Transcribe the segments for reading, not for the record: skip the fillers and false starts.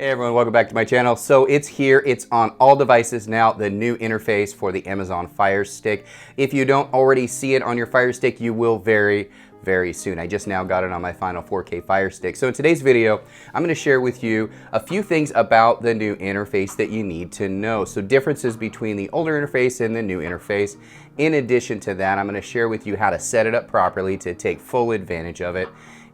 Hey everyone, welcome back to my channel. So it's here, it's on all devices now, the new interface for the Amazon Fire Stick. If you don't already see it on your Fire Stick, you will very soon. I just now got it on my final 4K Fire Stick. So in today's video, I'm going to share with you a few things about the new interface that you need to know. So differences between the older interface and the new interface. In addition to that, I'm going to share with you how to set it up properly to take full advantage of it.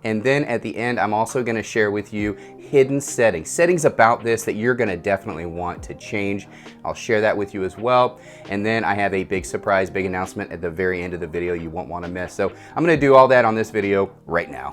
And then at the end, I'm also going to share with you hidden settings about this that you're going to definitely want to change. I'll share that with you as well. And then I have a big surprise, big announcement at the very end of the video you won't want to miss. So I'm going to do all that on this video right now.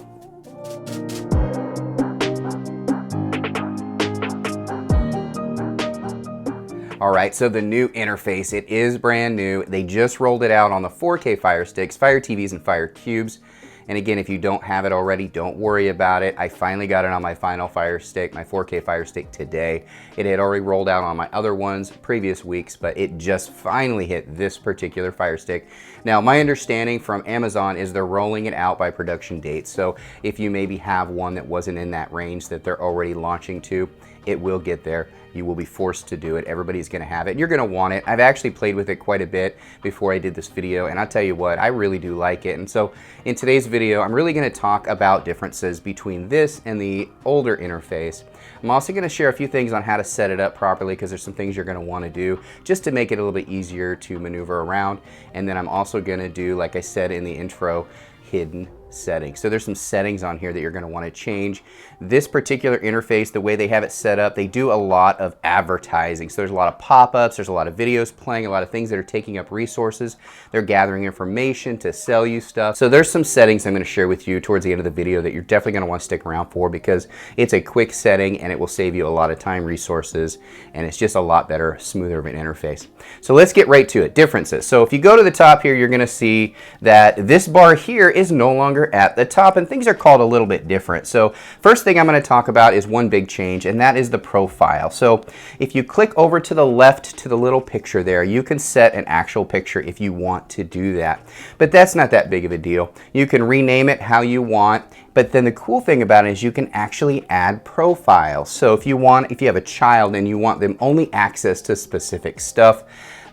All right, so the new interface, it is brand new. They just rolled it out on the 4K Fire Sticks, Fire TVs, and Fire Cubes. And again, if you don't have it already, don't worry about it. I finally got it on my final Fire Stick, my 4K Fire Stick today. It had already rolled out on my other ones previous weeks, but it just finally hit this particular Fire Stick. Now, my understanding from Amazon is they're rolling it out by production date. So if you maybe have one that wasn't in that range that they're already launching to, it will get there. You will be forced to do it. Everybody's gonna have it. You're gonna want it. I've actually played with it quite a bit before I did this video, and I'll tell you what, I really do like it. And so in today's video, I'm really gonna talk about differences between this and the older interface. I'm also gonna share a few things on how to set it up properly because there's some things you're gonna wanna do just to make it a little bit easier to maneuver around. And then I'm also gonna do, like I said in the intro, hidden settings. So there's some settings on here that you're going to want to change. This particular interface, the way they have it set up, they do a lot of advertising. So there's a lot of pop-ups, there's a lot of videos playing, a lot of things that are taking up resources. They're gathering information to sell you stuff. So there's some settings I'm going to share with you towards the end of the video that you're definitely going to want to stick around for because it's a quick setting and it will save you a lot of time, resources, and it's just a lot better, smoother of an interface. So let's get right to it. Differences. So if you go to the top here, you're going to see that this bar here is no longer at the top, and things are called a little bit different. So first thing I'm going to talk about is one big change, and that is the profile. So if you click over to the left to the little picture there, you can set an actual picture if you want to do that. But that's not that big of a deal. You can rename it how you want, but then the cool thing about it is you can actually add profiles. So if you have a child and you want them only access to specific stuff,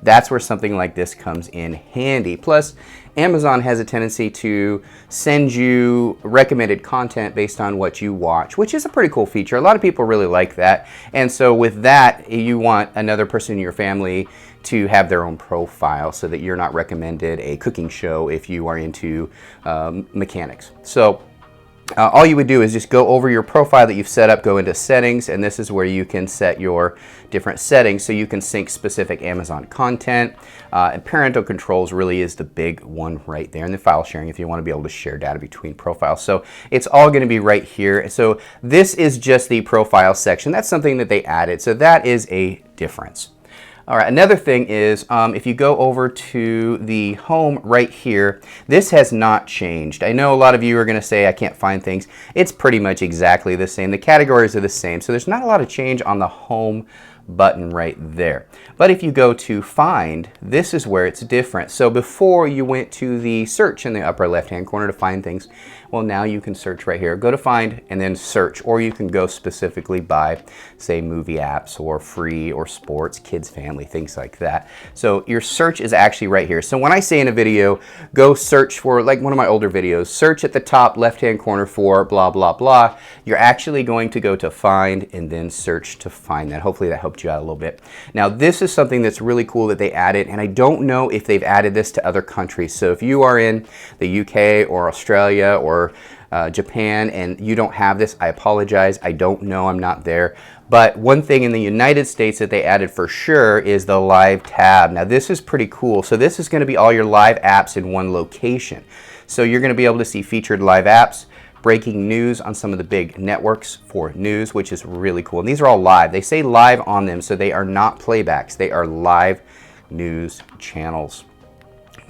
that's where something like this comes in handy. Plus, Amazon has a tendency to send you recommended content based on what you watch, which is a pretty cool feature. A lot of people really like that. And so with that, you want another person in your family to have their own profile so that you're not recommended a cooking show if you are into mechanics. So all you would do is just go over your profile that you've set up, go into settings, and this is where you can set your different settings so you can sync specific Amazon content. And parental controls really is the big one right there. And then file sharing if you want to be able to share data between profiles. So it's all going to be right here. So this is just the profile section. That's something that they added. So that is a difference. All right, another thing is if you go over to the home right here, this has not changed. I know a lot of you are going to say I can't find things. It's pretty much exactly the same. The categories are the same, so there's not a lot of change on the home button right there. But if you go to find, this is where it's different. So before you went to the search in the upper left hand corner to find things, well, now you can search right here. Go to find and then search, or you can go specifically by, say, movie apps or free or sports, kids, family, things like that. So your search is actually right here. So when I say in a video, go search for, like one of my older videos, search at the top left hand corner for blah, blah, blah, you're actually going to go to find and then search to find that. Hopefully that helped you out a little bit. Now this is something that's really cool that they added, and I don't know if they've added this to other countries. So if you are in the UK or Australia or Japan and you don't have this, I apologize. I don't know. I'm not there. But one thing in the United States that they added for sure is the live tab. Now this is pretty cool. So this is going to be all your live apps in one location. So you're going to be able to see featured live apps, breaking news on some of the big networks for news, which is really cool. And these are all live. They say live on them, so they are not playbacks. They are live news channels.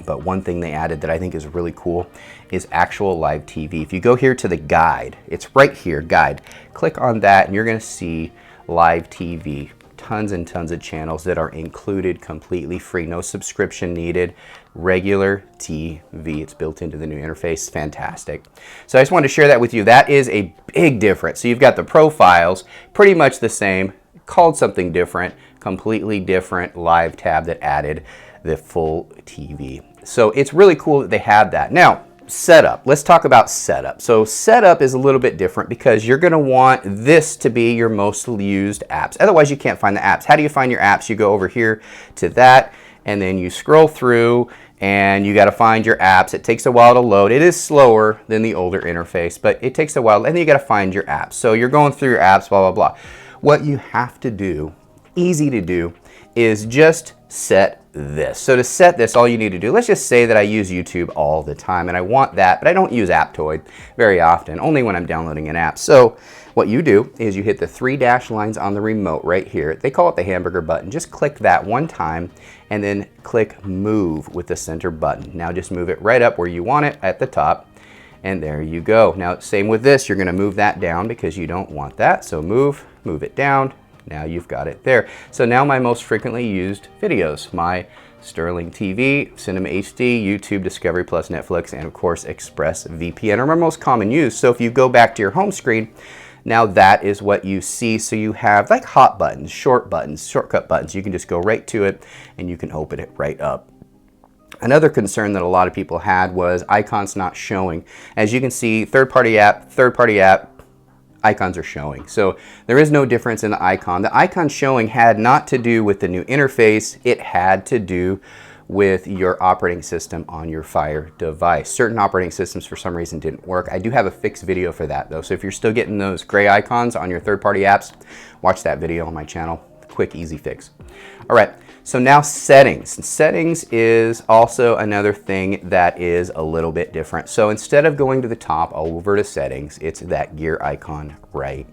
But one thing they added that I think is really cool is actual live TV. If you go here to the guide, it's right here, guide. Click on that and you're going to see live TV. tons and tons of channels that are included completely free, no subscription needed, regular TV. It's built into the new interface, fantastic. So I just wanted to share that with you. That is a big difference. So you've got the profiles, pretty much the same, called something different, completely different live tab that added the full TV. So it's really cool that they have that. Now, setup. Let's talk about setup. So setup is a little bit different because you're going to want this to be your most used apps. Otherwise, you can't find the apps. How do you find your apps? You go over here to that, and then you scroll through, and you got to find your apps. It takes a while to load. It is slower than the older interface, but it takes a while, and then you got to find your apps. So you're going through your apps, blah, blah, blah. What you have to do, easy to do, is just set this. So to set this, all you need to do, let's just say that I use YouTube all the time and I want that, but I don't use Aptoid very often, only when I'm downloading an app. So what you do is you hit the 3 dash lines on the remote right here. They call it the hamburger button. Just click that one time and then click move with the center button. Now just move it right up where you want it at the top, and there you go. Now same with this, you're going to move that down because you don't want that. So move it down. Now you've got it there. So now my most frequently used videos, my Sterling TV, Cinema HD, YouTube, Discovery Plus, Netflix, and of course ExpressVPN are my most common use. So if you go back to your home screen, now that is what you see. So you have like hot buttons, shortcut buttons. You can just go right to it and you can open it right up. Another concern that a lot of people had was icons not showing. As you can see, third-party app, icons are showing. So there is no difference in the icon. The icon showing had not to do with the new interface. It had to do with your operating system on your Fire device. Certain operating systems for some reason didn't work. I do have a fixed video for that though. So if you're still getting those gray icons on your third-party apps, watch that video on my channel. Quick, easy fix. All right, so now settings. Settings is also another thing that is a little bit different. So instead of going to the top over to settings, it's that gear icon right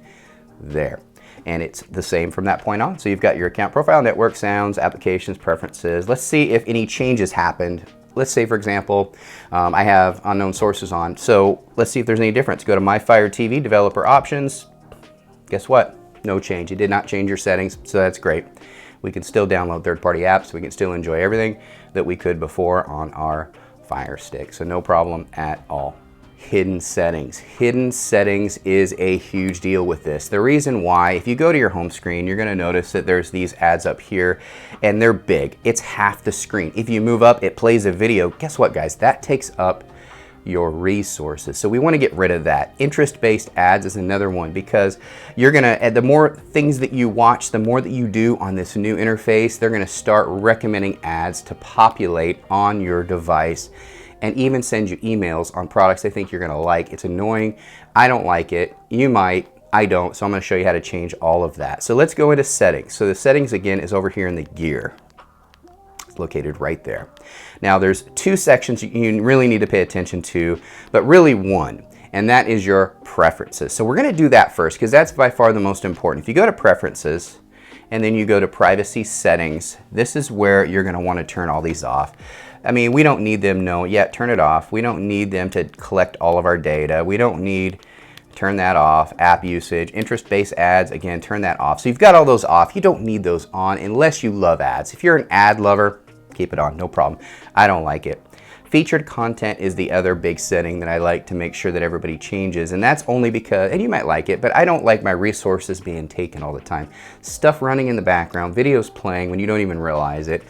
there. And it's the same from that point on. So you've got your account profile, network, sounds, applications, preferences. Let's see if any changes happened. Let's say, for example, I have unknown sources on. So let's see if there's any difference. Go to My Fire TV, developer options. Guess what? No change. It did not change your settings, so that's great. We can still download third-party apps. We can still enjoy everything that we could before on our Fire Stick. So no problem at all. Hidden settings. Hidden settings is a huge deal with this. The reason why, if you go to your home screen, you're going to notice that there's these ads up here and they're big. It's half the screen. If you move up, it plays a video. Guess what, guys? That takes up your resources. So we want to get rid of that. Interest-based ads is another one because you're gonna, the more things that you watch, the more that you do on this new interface, they're gonna start recommending ads to populate on your device and even send you emails on products they think you're gonna like. It's annoying. I don't like it. You might. I don't. So I'm gonna show you how to change all of that. So let's go into settings. So the settings again is over here in the gear. Located right there. Now there's 2 sections you really need to pay attention to, but really one, and that is your preferences. So we're going to do that first because that's by far the most important. If you go to preferences and then you go to privacy settings, this is where you're going to want to turn all these off. I mean, we don't need them, turn it off. We don't need them to collect all of our data. We don't need, turn that off. App usage, interest-based ads, again, turn that off. So you've got all those off. You don't need those on unless you love ads. If you're an ad lover, keep it on, no problem. I don't like it. Featured content is the other big setting that I like to make sure that everybody changes, and that's only because, and you might like it, but I don't like my resources being taken all the time. Stuff running in the background, videos playing when you don't even realize it.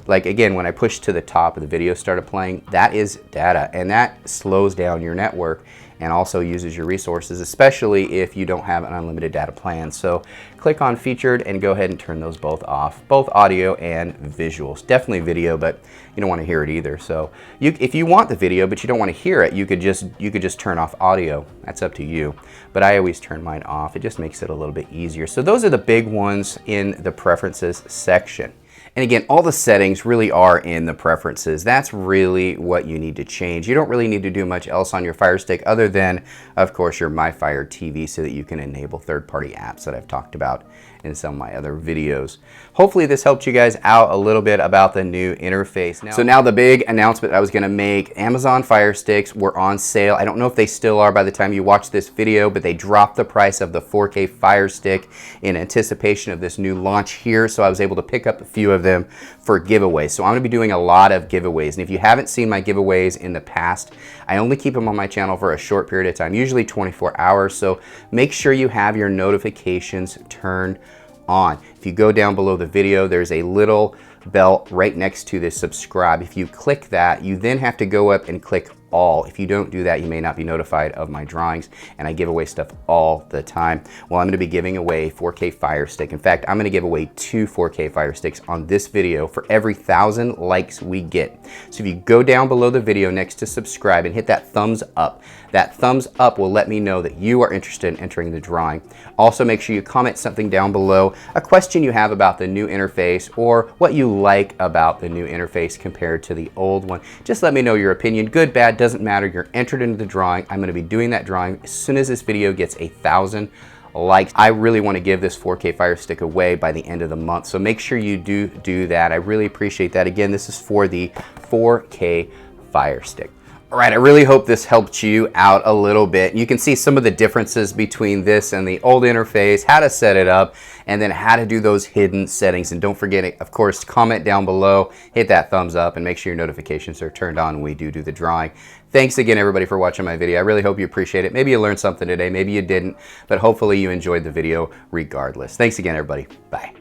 Like again, when I push to the top and the video started playing, that is data, and that slows down your network and also uses your resources, especially if you don't have an unlimited data plan. So click on featured and go ahead and turn those both off, both audio and visuals. Definitely video, but you don't want to hear it either. So if you want the video but you don't want to hear it, you could just turn off audio. That's up to you. But I always turn mine off. It just makes it a little bit easier. So those are the big ones in the preferences section. And again, all the settings really are in the preferences. That's really what you need to change. You don't really need to do much else on your Fire Stick other than, of course, your My Fire TV so that you can enable third-party apps that I've talked about in some of my other videos. Hopefully this helped you guys out a little bit about the new interface. So now the big announcement I was gonna make, Amazon Fire Sticks were on sale. I don't know if they still are by the time you watch this video, but they dropped the price of the 4K Fire Stick in anticipation of this new launch here. So I was able to pick up a few of them for giveaways. So I'm gonna be doing a lot of giveaways. And if you haven't seen my giveaways in the past, I only keep them on my channel for a short period of time, usually 24 hours. So make sure you have your notifications turned on. If you go down below the video, there's a little bell right next to this subscribe. If you click that, you then have to go up and click all. If you don't do that, you may not be notified of my drawings, and I give away stuff all the time. Well, I'm going to be giving away 4K Fire Stick. In fact, I'm going to give away 2 4K Fire Sticks on this video for every 1,000 likes we get. So if you go down below the video next to subscribe and hit that thumbs up, that thumbs up will let me know that you are interested in entering the drawing. Also, make sure you comment something down below, a question you have about the new interface or what you like about the new interface compared to the old one. Just let me know your opinion, good, bad, doesn't matter. You're entered into the drawing. I'm going to be doing that drawing as soon as this video gets 1,000 likes. I really want to give this 4K Fire Stick away by the end of the month, so make sure you do that. I really appreciate that. Again, this is for the 4K Fire Stick. All right, I really hope this helped you out a little bit. You can see some of the differences between this and the old interface, how to set it up, and then how to do those hidden settings. And don't forget, of course, comment down below, hit that thumbs up, and make sure your notifications are turned on when we do the drawing. Thanks again, everybody, for watching my video. I really hope you appreciate it. Maybe you learned something today, maybe you didn't, but hopefully you enjoyed the video regardless. Thanks again, everybody. Bye.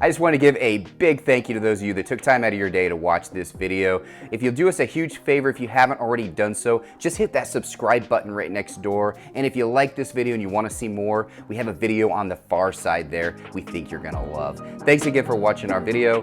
I just want to give a big thank you to those of you that took time out of your day to watch this video. If you'll do us a huge favor, if you haven't already done so, just hit that subscribe button right next door. And if you like this video and you want to see more, we have a video on the far side there we think you're going to love. Thanks again for watching our video.